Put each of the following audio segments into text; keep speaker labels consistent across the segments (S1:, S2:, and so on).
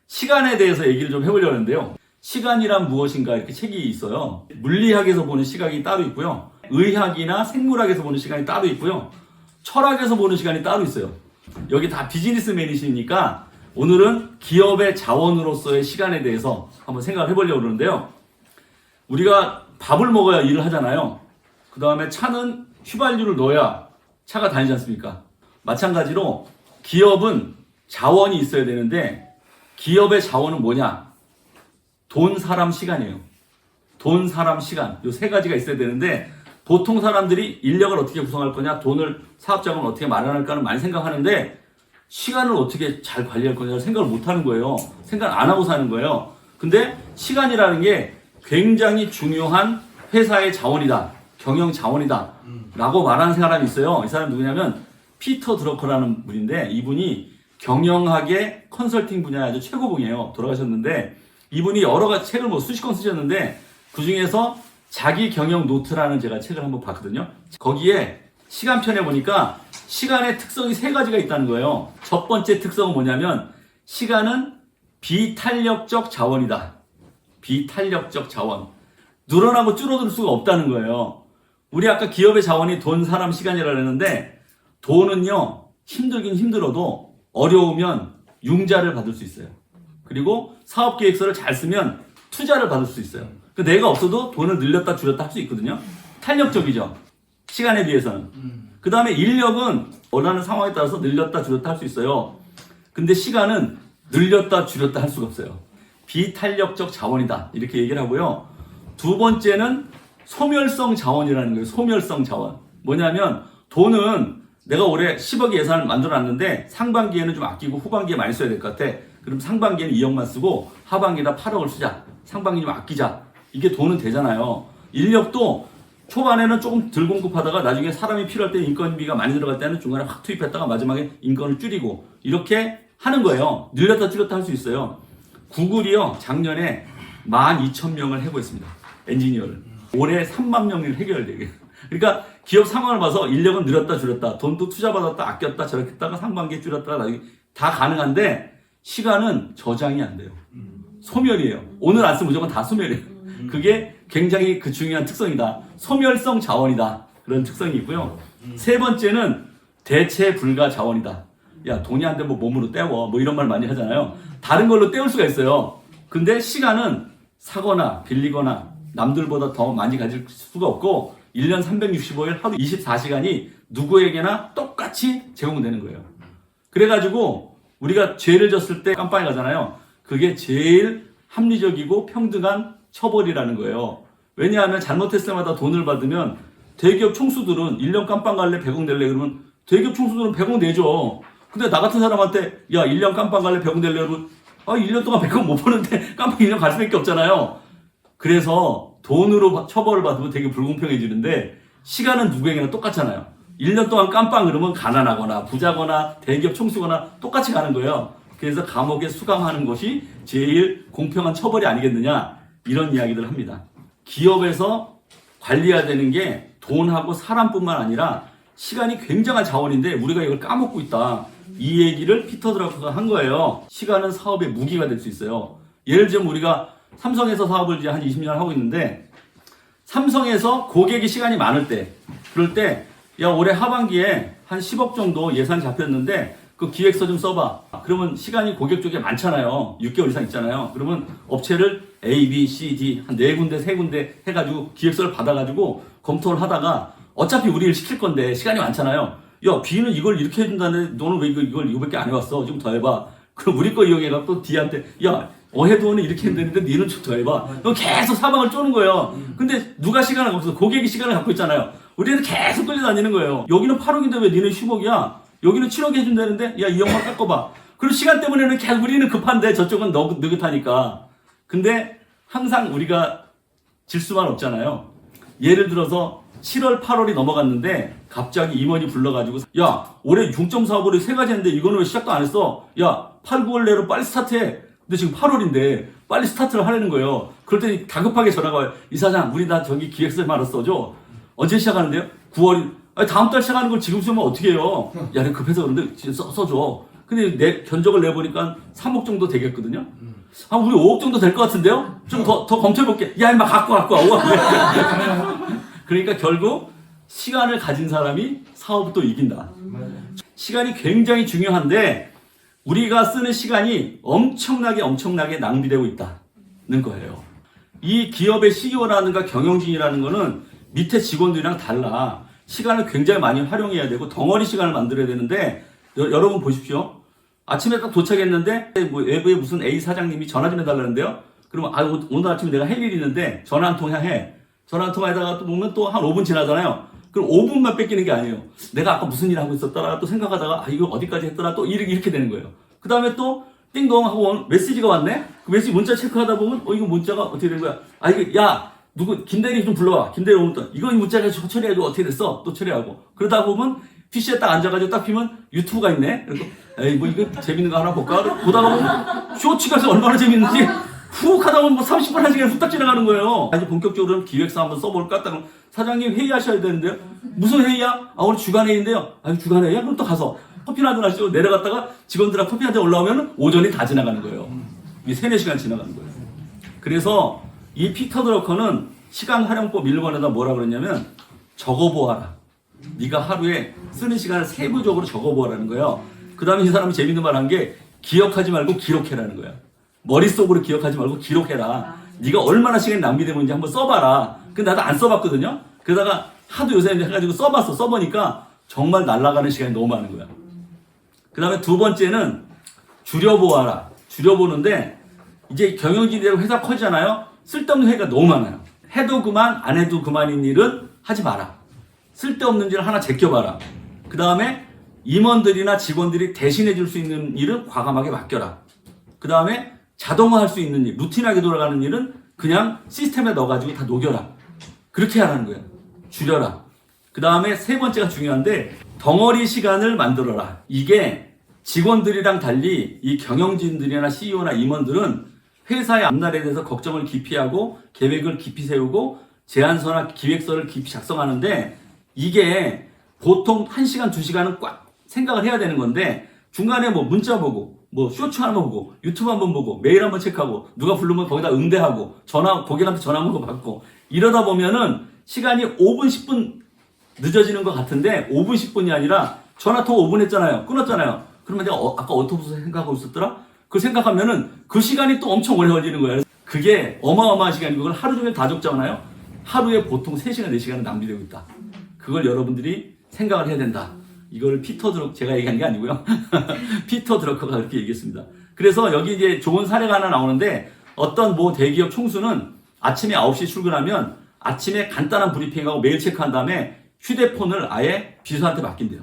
S1: 시간에 대해서 얘기를 좀 해보려고 하는데요. 시간이란 무엇인가 이렇게 책이 있어요. 물리학에서 보는 시각이 따로 있고요. 의학이나 생물학에서 보는 시간이 따로 있고요. 철학에서 보는 시간이 따로 있어요. 여기 다 비즈니스맨이시니까 오늘은 기업의 자원으로서의 시간에 대해서 한번 생각을 해보려고 그러는데요. 우리가 밥을 먹어야 일을 하잖아요. 그 다음에 차는 휘발유를 넣어야 차가 다니지 않습니까? 마찬가지로 기업은 자원이 있어야 되는데 기업의 자원은 뭐냐? 돈, 사람, 시간이에요. 돈, 사람, 시간. 이 세 가지가 있어야 되는데 보통 사람들이 인력을 어떻게 구성할 거냐, 돈을, 사업자금을 어떻게 마련할까는 많이 생각하는데 시간을 어떻게 잘 관리할 거냐를 생각을 못 하는 거예요. 생각 안 하고 사는 거예요. 근데 시간이라는 게 굉장히 중요한 회사의 자원이다. 경영 자원이다. 라고 말하는 사람이 있어요. 이 사람이 누구냐면 피터 드러커라는 분인데 이분이 경영학의 컨설팅 분야의 아주 최고봉이에요. 돌아가셨는데 이분이 여러 가지 책을 수십 권 쓰셨는데 그 중에서 자기 경영 노트라는 제가 책을 한번 봤거든요. 거기에 시간편에 보니까 시간의 특성이 세 가지가 있다는 거예요. 첫 번째 특성은 뭐냐면 시간은 비탄력적 자원이다. 비탄력적 자원. 늘어나고 줄어들 수가 없다는 거예요. 우리 아까 기업의 자원이 돈, 사람, 시간이라고 했는데 돈은요 힘들긴 힘들어도 어려우면 융자를 받을 수 있어요. 그리고 사업계획서를 잘 쓰면 투자를 받을 수 있어요. 내가 없어도 돈을 늘렸다 줄였다 할 수 있거든요. 탄력적이죠. 시간에 비해서는. 그 다음에 인력은 원하는 상황에 따라서 늘렸다 줄였다 할 수 있어요. 근데 시간은 늘렸다 줄였다 할 수가 없어요. 비탄력적 자원이다. 이렇게 얘기를 하고요. 두 번째는 소멸성 자원이라는 거예요. 소멸성 자원. 뭐냐면 돈은 내가 올해 10억 예산을 만들어놨는데 상반기에는 좀 아끼고 후반기에 많이 써야 될 것 같아. 그럼 상반기에는 2억만 쓰고 하반기에다 8억을 쓰자. 상반기 좀 아끼자. 이게 돈은 되잖아요. 인력도 초반에는 조금 덜 공급하다가 나중에 사람이 필요할 때 인건비가 많이 들어갈 때는 중간에 확 투입했다가 마지막에 인건을 줄이고 이렇게 하는 거예요. 늘렸다 줄였다 할 수 있어요. 구글이요 작년에 12,000명을 해고했습니다. 엔지니어를. 올해 3만 명을 해결되게. 그러니까 기업 상황을 봐서 인력은 늘렸다 줄였다, 돈도 투자받았다 아꼈다 저렇게 했다가 상반기에 줄였다가 나중에 다 가능한데 시간은 저장이 안 돼요. 소멸이에요. 오늘 안 쓰면 무조건 다 소멸이에요. 그게 굉장히 그 중요한 특성이다. 소멸성 자원이다. 그런 특성이 있고요. 세 번째는 대체 불가 자원이다. 야 돈이 안 되면 몸으로 때워 뭐 이런 말 많이 하잖아요. 다른 걸로 때울 수가 있어요. 근데 시간은 사거나 빌리거나 남들보다 더 많이 가질 수가 없고 1년 365일 하루 24시간이 누구에게나 똑같이 제공되는 거예요. 그래가지고 우리가 죄를 졌을 때 깜빵에 가잖아요. 그게 제일 합리적이고 평등한 처벌이라는 거예요. 왜냐하면 잘못했을 때마다 돈을 받으면 대기업 총수들은 1년 깜빵 갈래 100억 낼래 그러면 대기업 총수들은 100억 내죠. 근데 나 같은 사람한테 야 1년 깜빵 갈래 100억 낼래 그러면 1년 동안 100억 못 버는데 깜빵 1년 갈 수밖에 없잖아요. 그래서 돈으로 처벌을 받으면 되게 불공평해지는데 시간은 누구에게나 똑같잖아요. 1년 동안 깜빵 그러면 가난하거나 부자거나 대기업 총수거나 똑같이 가는 거예요. 그래서 감옥에 수감하는 것이 제일 공평한 처벌이 아니겠느냐 이런 이야기들을 합니다. 기업에서 관리해야 되는 게 돈하고 사람뿐만 아니라 시간이 굉장한 자원인데 우리가 이걸 까먹고 있다. 이 얘기를 피터 드러커가 한 거예요. 시간은 사업의 무기가 될 수 있어요. 예를 들면 우리가 삼성에서 사업을 이제 한 20년 하고 있는데 삼성에서 고객이 시간이 많을 때 그럴 때 야 올해 하반기에 한 10억 정도 예산이 잡혔는데 그 기획서 좀 써봐. 그러면 시간이 고객 쪽에 많잖아요. 6개월 이상 있잖아요. 그러면 업체를 A, B, C, D 한 4군데, 3군데 해가지고 기획서를 받아가지고 검토를 하다가 어차피 우리 일 시킬 건데 시간이 많잖아요. 야 B는 이걸 이렇게 해준다는데 너는 왜 이거밖에 안 해왔어? 좀 더 해봐. 그럼 우리 거 이용해갖고 또 D한테 야 어해도는 이렇게 했는데 니는 좀 더 해봐. 그럼 계속 사방을 쪼는 거예요. 근데 누가 시간을 없어서 고객이 시간을 갖고 있잖아요. 우리는 계속 끌려다니는 거예요. 여기는 8억인데 왜 니는 10억이야? 여기는 7억 해준다는데 야 2억만 깎아봐. 그리고 시간 때문에는 계속 우리는 급한데 저쪽은 느긋하니까. 근데 항상 우리가 질 수만 없잖아요. 예를 들어서 7월 8월이 넘어갔는데 갑자기 임원이 불러가지고 야 올해 중점 사업으로 3가지 했는데 이거는 왜 시작도 안 했어? 야 8, 9월 내로 빨리 스타트해. 근데 지금 8월인데 빨리 스타트를 하려는 거예요. 그럴 때 다급하게 전화가 와요. 이사장 우리 나 저기 기획서에 말아 써줘. 언제 시작하는데요? 9월 아니, 다음 달 시작하는 걸 지금 쓰면 어떻게 해요? 야, 내가 급해서 그런데 써줘. 근데 내 견적을 내보니까 3억 정도 되겠거든요. 우리 5억 정도 될 것 같은데요? 좀 더 검토해볼게. 야, 임마, 갖고 와. 그러니까 결국 시간을 가진 사람이 사업을 또 이긴다. 시간이 굉장히 중요한데 우리가 쓰는 시간이 엄청나게 낭비되고 있다는 거예요. 이 기업의 CEO라든가 경영진이라는 거는 밑에 직원들이랑 달라. 시간을 굉장히 많이 활용해야 되고 덩어리 시간을 만들어야 되는데 여러분 보십시오. 아침에 딱 도착했는데 뭐 외부에 무슨 A 사장님이 전화 좀 해달라는데요. 그러면 오늘 아침에 내가 할 일이 있는데 전화 한 통 해. 전화 한 통에다가 또 보면 또 한 5분 지나잖아요. 그럼 5분만 뺏기는 게 아니에요. 내가 아까 무슨 일 하고 있었더라 또 생각하다가 이거 어디까지 했더라 또 이렇게 되는 거예요. 그 다음에 또 띵동 하고 메시지가 왔네. 그 메시지 문자 체크하다 보면 이거 문자가 어떻게 된 거야? 이거 야 누구 김대리 좀 불러와. 김대리 오면 또 이거 문자가 처리해줘. 어떻게 됐어? 또 처리하고 그러다 보면 PC에 딱 앉아가지고 딱 피면 유튜브가 있네. 그래서 에이 뭐 이거 재밌는 거 하나 볼까? 보다가 보면 쇼츠가 얼마나 재밌는지 훅 하다 보면 뭐 30분 1시간 후딱 지나가는 거예요. 아주 본격적으로 기획서 한번 써볼까? 딱 사장님 회의하셔야 되는데요. 무슨 회의야? 오늘 주간 회의인데요. 주간 회의야? 그럼 또 가서 커피나 한잔 하시고 내려갔다가 직원들랑 커피 한잔 올라오면 오전이 다 지나가는 거예요. 이게 3-4시간 지나가는 거예요. 그래서 이 피터 드러커는 시간 활용법 1번에다 뭐라 그러냐면 적어보아라. 네가 하루에 쓰는 시간을 세부적으로 적어보아라는 거예요. 그 다음에 이 사람이 재밌는 말 한 게 기억하지 말고 기록해라는 거야. 머릿속으로 기억하지 말고 기록해라. 네가 얼마나 시간이 낭비되는지 한번 써봐라. 근데 나도 안 써봤거든요. 그러다가 하도 요새 해가지고 써보니까 정말 날아가는 시간이 너무 많은 거야. 그 다음에 두 번째는 줄여보아라. 줄여보는데 이제 경영진이라고 회사 커지잖아요. 쓸데없는 회의가 너무 많아요. 해도 그만 안 해도 그만인 일은 하지 마라. 쓸데없는 일을 하나 제껴봐라. 그 다음에 임원들이나 직원들이 대신해 줄 수 있는 일은 과감하게 맡겨라. 그 다음에 자동화할 수 있는 일, 루틴하게 돌아가는 일은 그냥 시스템에 넣어가지고 다 녹여라. 그렇게 하라는 거예요. 줄여라. 그 다음에 세 번째가 중요한데 덩어리 시간을 만들어라. 이게 직원들이랑 달리 이 경영진들이나 CEO나 임원들은 회사의 앞날에 대해서 걱정을 깊이 하고 계획을 깊이 세우고 제안서나 기획서를 깊이 작성하는데 이게 보통 1시간, 2시간은 꽉 생각을 해야 되는 건데 중간에 뭐 문자 보고 뭐 쇼츠 한번 보고 유튜브 한번 보고 메일 한번 체크하고 누가 부르면 거기다 응대하고 고객한테 전화 한번 받고 이러다 보면은 시간이 5분, 10분 늦어지는 것 같은데 5분, 10분이 아니라 전화통 5분 했잖아요. 끊었잖아요. 그러면 내가 아까 어떻게 생각하고 있었더라? 그걸 생각하면은 그 시간이 또 엄청 오래 걸리는 거예요. 그게 어마어마한 시간이고 그걸 하루 종일 다 적잖아요. 하루에 보통 3시간, 4시간은 낭비되고 있다. 그걸 여러분들이 생각을 해야 된다. 이걸 제가 얘기한 게 아니고요. 피터 드러커가 그렇게 얘기했습니다. 그래서 여기 이제 좋은 사례가 하나 나오는데 어떤 뭐 대기업 총수는 아침에 9시 출근하면 아침에 간단한 브리핑하고 메일 체크한 다음에 휴대폰을 아예 비서한테 맡긴대요.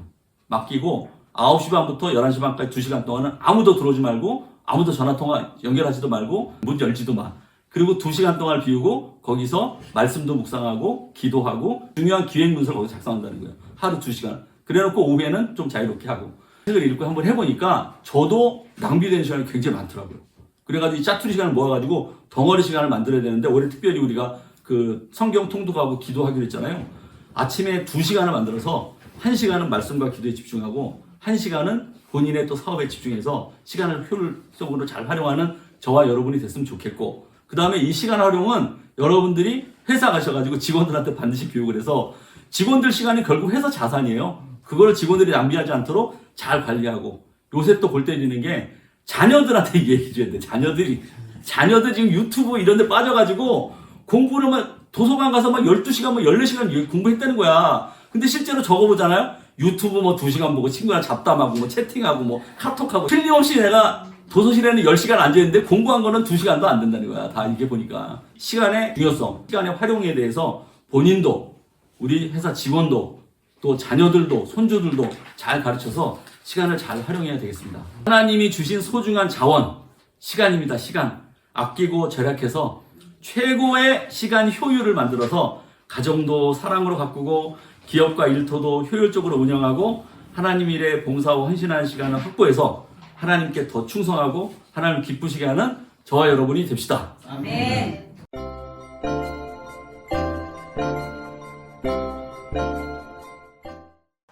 S1: 맡기고 9시 반부터 11시 반까지 2시간 동안은 아무도 들어오지 말고 아무도 전화통화 연결하지도 말고 문 열지도 마. 그리고 2시간 동안 비우고 거기서 말씀도 묵상하고 기도하고 중요한 기획 문서를 거기서 작성한다는 거예요. 하루 2시간. 그래놓고 오후에는 좀 자유롭게 하고 책을 읽고 한번 해보니까 저도 낭비되는 시간이 굉장히 많더라고요. 그래가지고 이 짜투리 시간을 모아가지고 덩어리 시간을 만들어야 되는데 올해 특별히 우리가 그 성경 통독하고 기도하기로 했잖아요. 아침에 2시간을 만들어서 1시간은 말씀과 기도에 집중하고 1시간은 본인의 또 사업에 집중해서 시간을 효율적으로 잘 활용하는 저와 여러분이 됐으면 좋겠고 그 다음에 이 시간 활용은 여러분들이 회사 가셔가지고 직원들한테 반드시 교육을 해서 직원들 시간이 결국 회사 자산이에요. 그걸 직원들이 낭비하지 않도록 잘 관리하고 요새 또 골 때리는 게 자녀들한테 얘기해줘야 돼. 자녀들 지금 유튜브 이런 데 빠져가지고 공부를 막 도서관 가서 막 12시간, 뭐 14시간 공부했다는 거야. 근데 실제로 적어보잖아요. 유튜브 뭐 2시간 보고 친구랑 잡담하고 뭐 채팅하고 뭐 카톡하고 틀림없이 내가 도서실에는 10시간 앉아있는데 공부한 거는 2시간도 안 된다는 거야. 다 이게 보니까. 시간의 중요성, 시간의 활용에 대해서 본인도 우리 회사 직원도 또 자녀들도 손주들도 잘 가르쳐서 시간을 잘 활용해야 되겠습니다. 하나님이 주신 소중한 자원, 시간입니다. 시간. 아끼고 절약해서 최고의 시간 효율을 만들어서 가정도 사랑으로 가꾸고 기업과 일터도 효율적으로 운영하고 하나님 일에 봉사하고 헌신하는 시간을 확보해서 하나님께 더 충성하고 하나님 기쁘시게 하는 저와 여러분이 됩시다.
S2: 아멘.